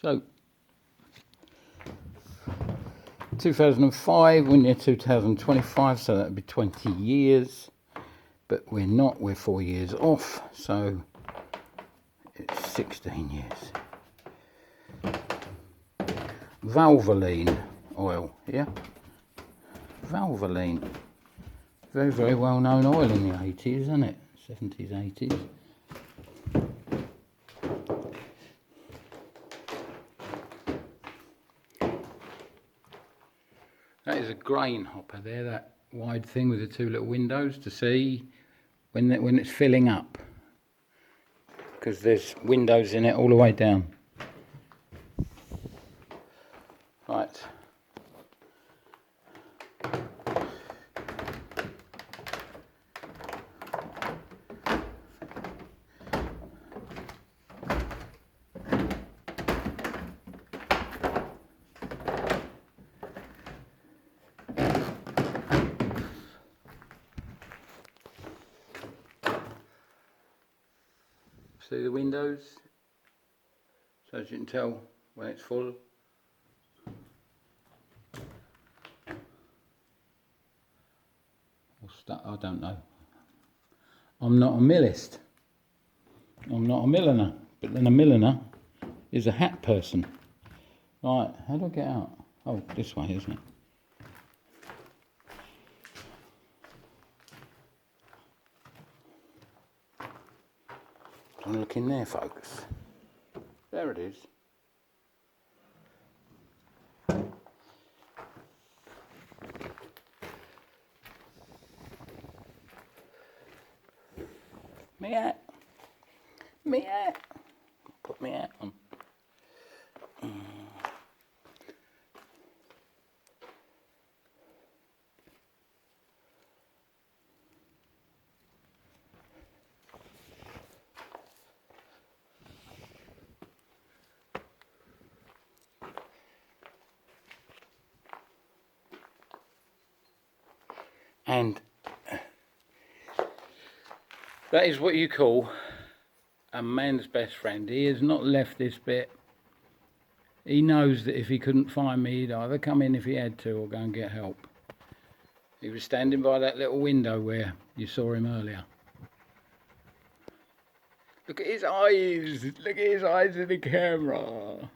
So 2005, we're near 2025, so that'd be 20 years. But we're not, we're 4 years off, so it's 16 years. Valvoline oil, yeah? Valvoline. Very, very well known oil in the 80s, isn't it? 70s, 80s. That is a grain hopper there, that wide thing with the two little windows to see when it's filling up. Because there's windows in it all the way down. Right. See the windows, so as you can tell when it's full. I don't know. I'm not a millist. I'm not a milliner, but then a milliner is a hat person. Right, how do I get out? Oh, this way, isn't it? I'm looking there, folks. There it is. Me hat. Me hat. Put me hat on. And that is what you call a man's best friend. He has not left this bit. He knows that if he couldn't find me, he'd either come in if he had to or go and get help. He was standing by that little window where you saw him earlier. Look at his eyes. Look at his eyes in the camera.